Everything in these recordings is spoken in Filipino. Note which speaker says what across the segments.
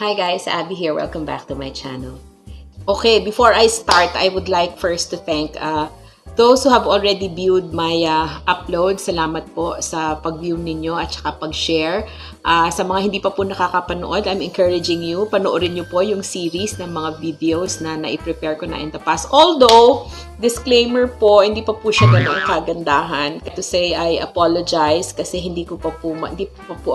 Speaker 1: Hi guys, Abby here. Welcome back to my channel. Okay, before I start, I would like first to thank those who have already viewed my upload. Salamat po sa pag-view ninyo at saka pag-share. Sa mga hindi pa po nakakapanood, I'm encouraging you, panoorin nyo po yung series ng mga videos na nai-prepare ko na in the past. Although, disclaimer po, hindi pa po siya gano'ng kagandahan. To say, I apologize kasi hindi pa po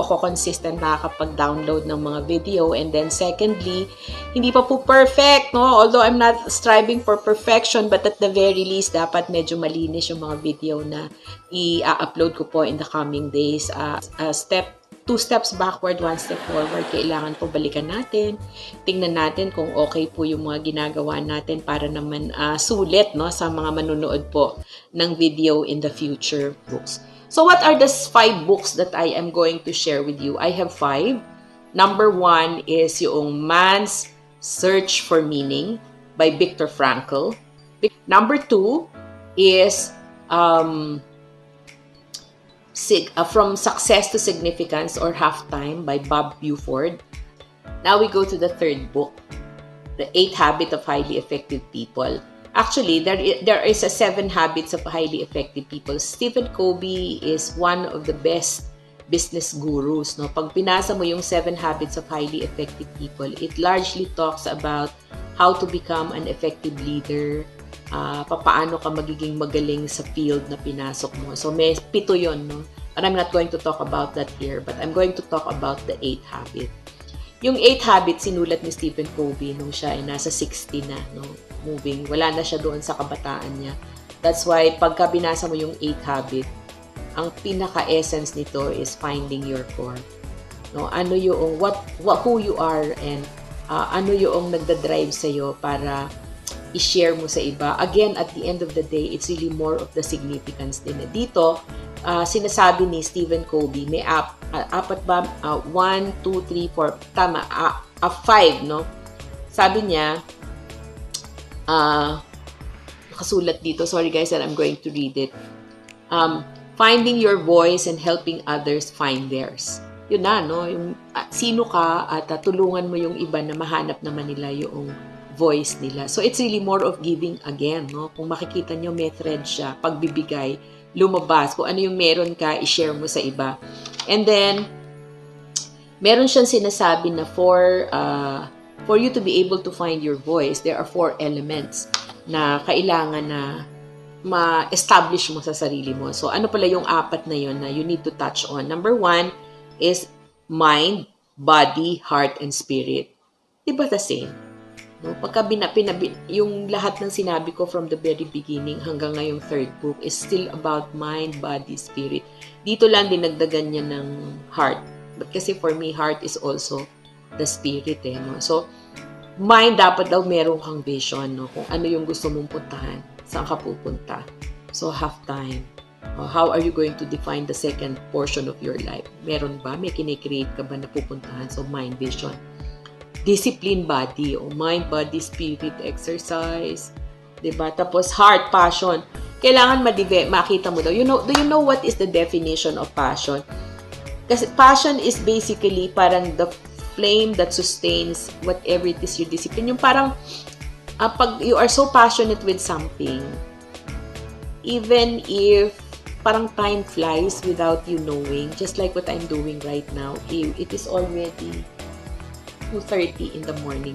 Speaker 1: ako consistent nakakapag-download ng mga video. And then secondly, hindi pa po perfect, no? Although I'm not striving for perfection, but at the very least, dapat medyo malinis yung mga video na i-upload ko po in the coming days. Two steps backward, one step forward. Kailangan po balikan natin. Tingnan natin kung okay po yung mga ginagawa natin para naman sulit, no, sa mga manunood po ng video in the future books. So what are the 5 books that I am going to share with you? I have 5. Number 1 is yung Man's Search for Meaning by Viktor Frankl. Number 2 is From Success to Significance or Halftime by Bob Buford. Now we go to the third book, The 8 Habits of Highly Effective People. Actually, there is a 7 Habits of Highly Effective People. Stephen Covey is one of the best business gurus. No? Pag pinasa mo yung 7 Habits of Highly Effective People, it largely talks about how to become an effective leader, paano ka magiging magaling sa field na pinasok mo. So, may 7 yun, no? But I'm not going to talk about that here, but I'm going to talk about the 8 habit. Yung 8 habits, sinulat ni Stephen Covey nung siya ay nasa 60 na, no? Moving. Wala na siya doon sa kabataan niya. That's why, pagka binasa mo yung 8 habit, ang pinaka-essence nito is finding your core. No? Ano yung, who you are, and ano yung nagda-drive sa'yo para i-share mo sa iba. Again, at the end of the day, it's really more of the significance din. Dito, sinasabi ni Stephen Covey, may apat ba? 1, 2, 3, 4. Tama, 5, no? Sabi niya, nakasulat dito. Sorry guys, and I'm going to read it. Finding your voice and helping others find theirs. Yun na, no? Yung, sino ka at tulungan mo yung iba na mahanap naman nila yung voice nila. So, it's really more of giving again, no? Kung makikita nyo, may thread siya. Pagbibigay, lumabas. Kung ano yung meron ka, i-share mo sa iba. And then, meron siyang sinasabi na for you to be able to find your voice, there are 4 elements na kailangan na ma-establish mo sa sarili mo. So, ano pala yung 4 na yun na you need to touch on? Number 1 is mind, body, heart, and spirit. Diba the same? No? Pagka yung lahat ng sinabi ko from the very beginning hanggang ngayong third book is still about mind, body, spirit. Dito lang dinagdagan niya ng heart. But kasi for me, heart is also the spirit. No? So, mind dapat daw meron kang vision. No? Kung ano yung gusto mong puntahan, saan ka pupunta. So, half time. How are you going to define the second portion of your life? Meron ba? May kinikreate ka ba na pupuntahan? So, mind, vision. Discipline, body, o mind, body, spirit, exercise, diba? Tapos heart, passion. Kailangan makita mo daw. Do you know what is the definition of passion? Kasi passion is basically parang the flame that sustains whatever it is your discipline. Yung parang pag you are so passionate with something, even if parang time flies without you knowing, just like what I'm doing right now, it is already 2:30 in the morning.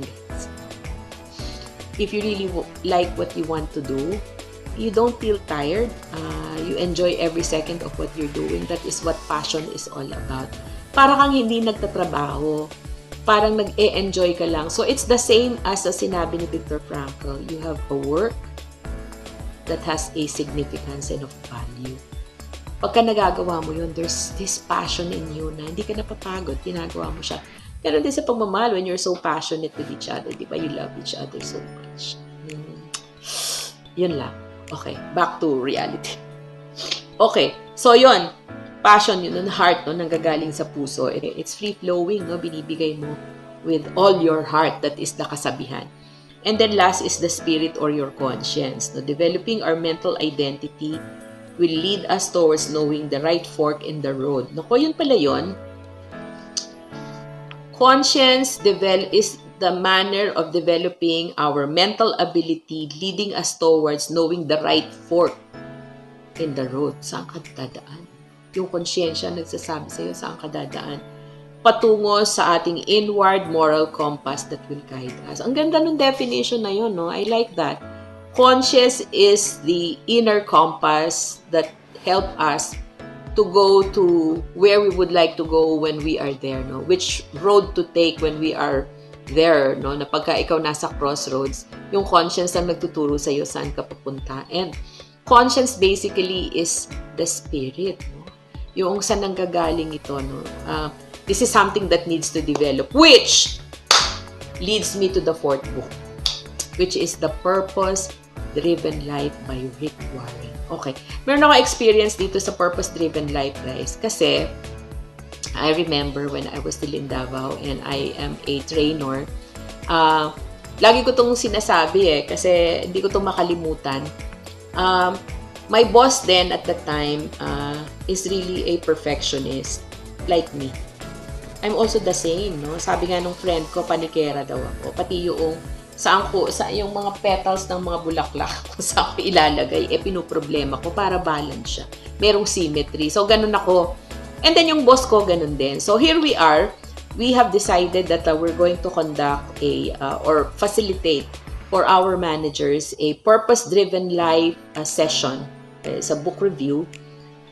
Speaker 1: If you really like what you want to do, you don't feel tired, you enjoy every second of what you're doing. That is what passion is all about. Para kang hindi nagtatrabaho, parang nag-e-enjoy ka lang. So it's the same as the sinabi ni Viktor Frankl. You have a work that has a significance and of value. Pagka nagagawa mo yun, there's this passion in you na hindi ka napapagod, ginagawa mo siya. Pero din sa pagmamahal, when you're so passionate with each other, di ba? You love each other so much. Yun lang. Okay, back to reality. Okay, so yun. Passion yun, heart, no, nanggagaling sa puso. It's free-flowing, no? Binibigay mo with all your heart. That is the kasabihan. And then last is the spirit or your conscience. No? Developing our mental identity will lead us towards knowing the right fork in the road. Naku, yun pala yun. Conscience is the manner of developing our mental ability, leading us towards knowing the right fork in the road. Saan ka dadaan? Yung konsyensya nagsasabi sa'yo saan ka dadaan. Patungo sa ating inward moral compass that will guide us. Ang ganda ng definition na yun, no? I like that. Conscience is the inner compass that help us to go to where we would like to go when we are there, no? Which road to take when we are there, no? Na pagka ikaw nasa crossroads, yung conscience ang nagtuturo sa iyo saan ka papunta. And conscience basically is the spirit, no? Yung saan nanggagaling ito, no? This is something that needs to develop, which leads me to the fourth book, which is The Purpose-Driven Life by Rick Warren. Okay. Meron ako experience dito sa Purpose-Driven Life, guys. Kasi, I remember when I was still in Davao and I am a trainer, lagi ko itong sinasabi kasi hindi ko itong makalimutan. My boss then at the time is really a perfectionist, like me. I'm also the same, no? Sabi nga nung friend ko, panikera daw ako. Pati yung sa yung mga petals ng mga bulaklak kung saan ko ilalagay, pinuproblema ko para balance siya. Merong symmetry. So, ganun ako. And then, yung boss ko, ganun din. So, here we are. We have decided that we're going to conduct or facilitate for our managers a purpose-driven life session sa book review.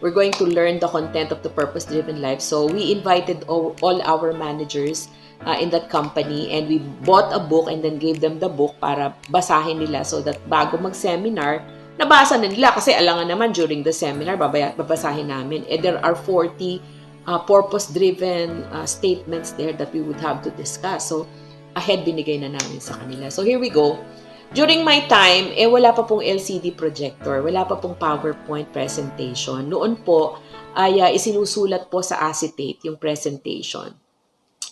Speaker 1: We're going to learn the content of the purpose-driven life. So, we invited all our managers in that company and we bought a book and then gave them the book para basahin nila so that bago mag-seminar, nabasa na nila kasi alangan naman during the seminar, babasahin namin. There are 40 purpose-driven statements there that we would have to discuss. So, ahead binigay na namin sa kanila. So, here we go. During my time, wala pa pong LCD projector, wala pa pong PowerPoint presentation. Noon po, ay isinusulat po sa acetate yung presentation.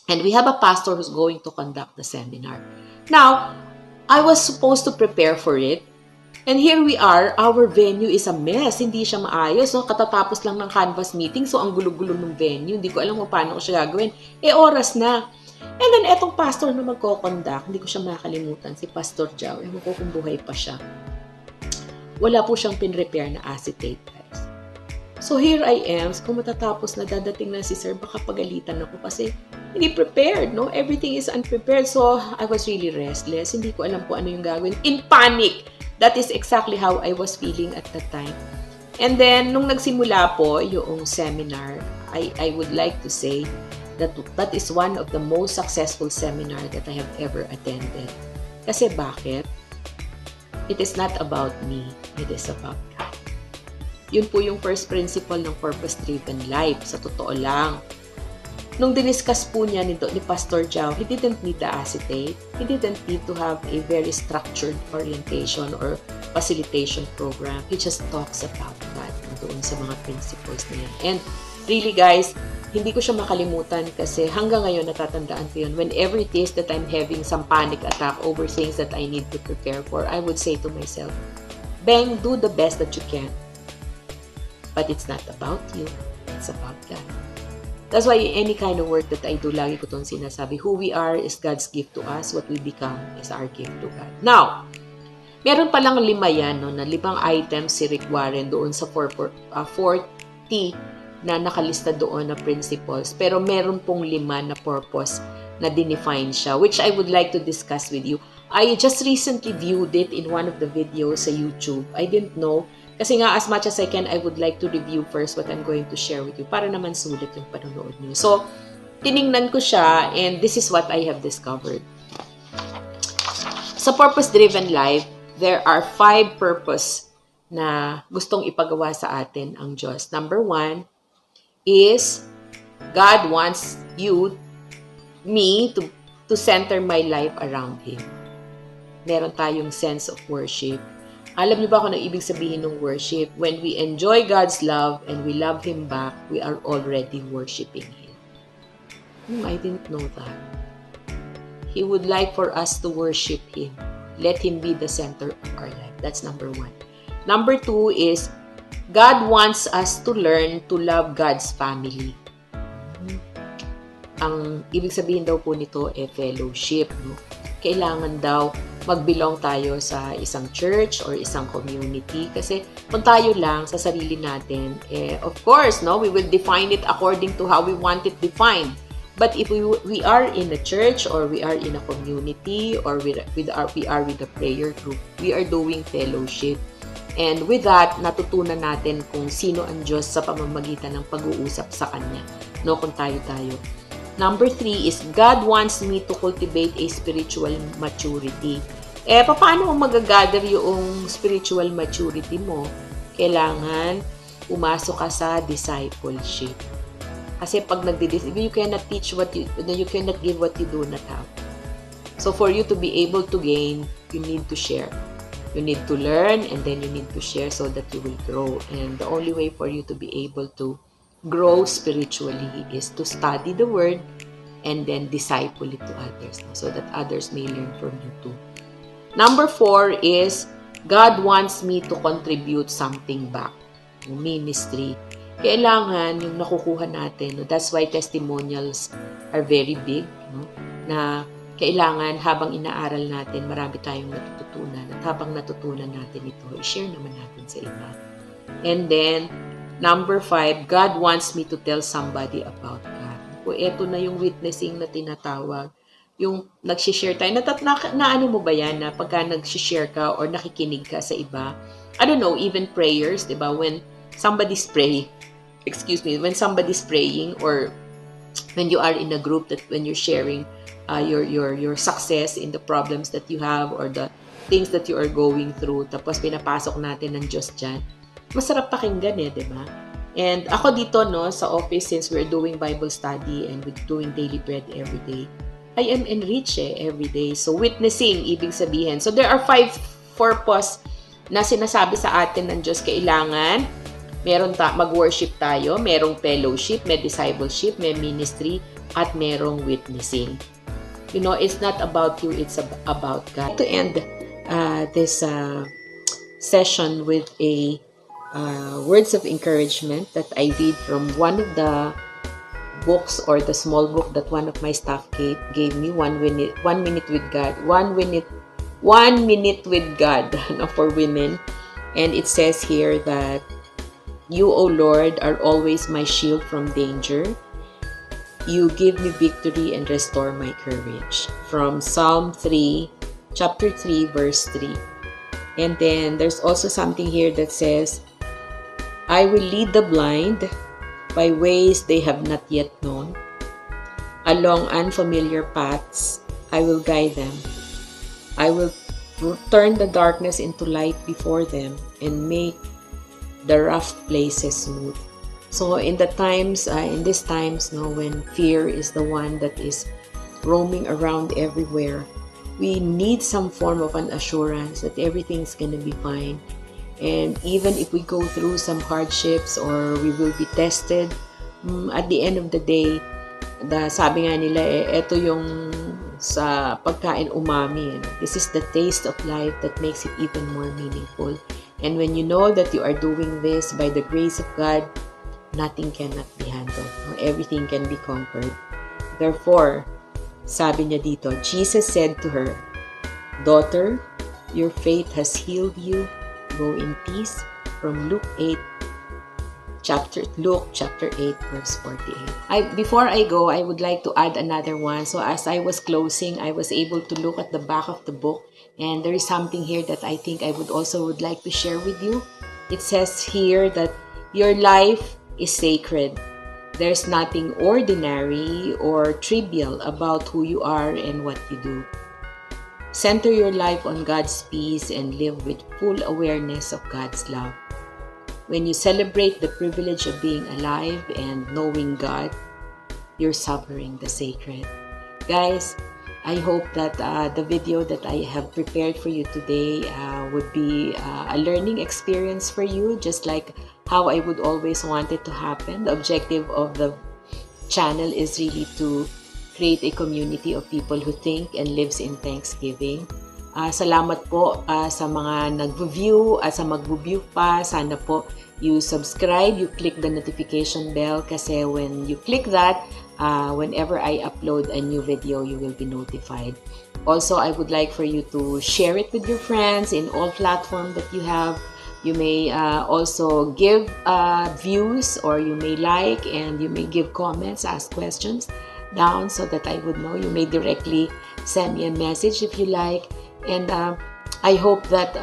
Speaker 1: And we have a pastor who's going to conduct the seminar. Now, I was supposed to prepare for it. And here we are, our venue is a mess. Hindi siya maayos. No? Katatapos lang ng canvas meeting, so ang gulo-gulo ng venue. Hindi ko alam kung paano ko siya gagawin. Oras na. And then, etong pastor na magko-conduct, hindi ko siya makakalimutan, si Pastor Jao. Ewan ko kung buhay pa siya. Wala po siyang pin-repair na acetate, guys. So, here I am. Kung matatapos na dadating na si sir, baka pagalitan ako kasi hindi prepared, no? Everything is unprepared. So, I was really restless. Hindi ko alam kung ano yung gagawin. In panic! That is exactly how I was feeling at that time. And then, nung nagsimula po yung seminar, I would like to say that is one of the most successful seminar that I have ever attended. Kasi bakit? It is not about me. It is about God. Yun po yung first principle ng purpose-driven life. Sa totoo lang. Nung diniscuss po niya ni Pastor Jao, he didn't need the acetate. He didn't need to have a very structured orientation or facilitation program. He just talks about that doon sa mga principles na yan. And really guys, hindi ko siya makalimutan kasi hanggang ngayon natatandaan ko yun. Whenever it is that I'm having some panic attack over things that I need to prepare for, I would say to myself, Beng, do the best that you can. But it's not about you. It's about God. That's why any kind of work that I do, lagi ko itong sinasabi, who we are is God's gift to us. What we become is our gift to God. Now, meron palang 5 yan, no, na 5 items si Rick Warren doon sa 40 na nakalista doon na principles. Pero meron pong 5 na purpose na dinefine siya, which I would like to discuss with you. I just recently viewed it in one of the videos sa YouTube. I didn't know. Kasi nga, as much as I can, I would like to review first what I'm going to share with you para naman sulit yung panonood niyo. So, tiningnan ko siya and this is what I have discovered. Sa purpose-driven life, there are 5 purpose na gustong ipagawa sa atin ang Diyos. Number 1 is God wants me to center my life around Him. Meron tayong sense of worship. Alam niyo ba kung ano ibig sabihin ng worship? When we enjoy God's love and we love Him back, we are already worshiping Him. I didn't know that. He would like for us to worship Him. Let Him be the center of our life. That's number 1. Number 2 is God wants us to learn to love God's family. ang ibig sabihin daw po nito fellowship. No? Kailangan daw mag-belong tayo sa isang church or isang community kasi kung tayo lang sa sarili natin, of course, no, we will define it according to how we want it defined. But if we are in a church or we are in a community or we are with a prayer group, we are doing fellowship. And with that, natutunan natin kung sino ang Diyos sa pamamagitan ng pag-uusap sa Kanya. No, kung tayo-tayo. Number 3 is, God wants me to cultivate a spiritual maturity. Paano mo magagather yung spiritual maturity mo? Kailangan umasok ka sa discipleship. Kasi pag you cannot teach you cannot give what you do not have. So for you to be able to gain, you need to share. You need to learn and then you need to share so that you will grow. And the only way for you to be able to grow spiritually is to study the Word and then disciple it to others so that others may learn from you too. Number 4 is, God wants me to contribute something back. Ministry. Kailangan yung nakukuha natin. That's why testimonials are very big. No? Na kailangan habang inaaral natin, marami tayong natututunan. At habang natutunan natin ito, i-share naman natin sa iba. And then, number 5, God wants me to tell somebody about God. Kung ito na yung witnessing na tinatawag, yung nag-share tayo, na ano mo ba yan, na pagka nag-share ka or nakikinig ka sa iba, I don't know, even prayers, diba? When somebody's praying, when somebody's praying or when you are in a group that when you're sharing your success in the problems that you have or the things that you are going through, tapos pinapasok natin ng Diyos dyan, masarap pakinggan di ba? And ako dito, no, sa office, since we're doing Bible study and we're doing daily bread every day, I am enrich every day. So, witnessing, ibig sabihin. So, there are 5 purpose na sinasabi sa atin ng Diyos. Kailangan, mag-worship tayo, merong fellowship, may discipleship, may ministry, at merong witnessing. You know, it's not about you, it's about God. To end this session with a words of encouragement that I read from one of the books or the small book that one of my staff gave me, 1 minute with God, 1 minute with God for women. And it says here that, you, O Lord, are always my shield from danger. You give me victory and restore my courage. From Psalm 3, chapter 3, verse 3. And then there's also something here that says, I will lead the blind by ways they have not yet known. Along unfamiliar paths, I will guide them. I will turn the darkness into light before them and make the rough places smooth. So in these times, no, when fear is the one that is roaming around everywhere, we need some form of an assurance that everything's gonna be fine. And even if we go through some hardships or we will be tested, at the end of the day, sabi nga nila, ito yung sa pagkain umami. This is the taste of life that makes it even more meaningful. And when you know that you are doing this by the grace of God, nothing cannot be handled. Everything can be conquered. Therefore, sabi niya dito, Jesus said to her, Daughter, your faith has healed you. Go in peace. From Luke chapter 8, verse 48. Before I go, I would like to add another one. So as I was closing, I was able to look at the back of the book, and there is something here that I think I would like to share with you. It says here that your life is sacred. There's nothing ordinary or trivial about who you are and what you do. Center your life on God's peace and live with full awareness of God's love. When you celebrate the privilege of being alive and knowing God, you're savoring the sacred. Guys, I hope that the video that I have prepared for you today would be a learning experience for you, just like how I would always want it to happen. The objective of the channel is really to create a community of people who think and lives in thanksgiving. Salamat po sa mga nag-view at sa mag-view pa. Sana po you subscribe, you click the notification bell kasi when you click that, whenever I upload a new video, you will be notified. Also, I would like for you to share it with your friends in all platforms that you have. You may also give views, or you may like, and you may give comments, ask questions down so that I would know. You may directly send me a message if you like. And I hope that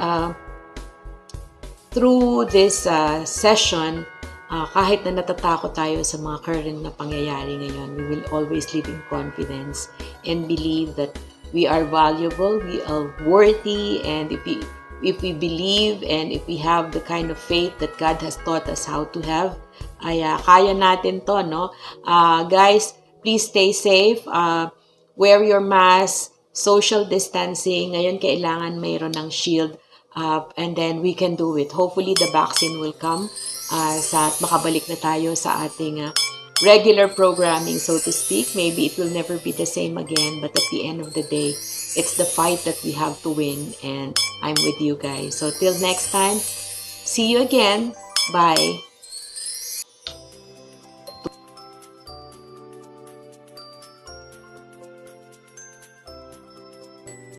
Speaker 1: through this session, kahit na natatakot tayo sa mga current na pangyayari ngayon, we will always live in confidence and believe that we are valuable, we are worthy, and if we believe and if we have the kind of faith that God has taught us how to have, ay kaya natin to, no? Guys, please stay safe. Wear your mask, social distancing. Ngayon, kailangan mayroon ng shield. And then we can do it. Hopefully, the vaccine will come at makabalik na tayo sa ating regular programming, so to speak. Maybe it will never be the same again, but at the end of the day, it's the fight that we have to win, and I'm with you guys. So till next time, see you again. Bye.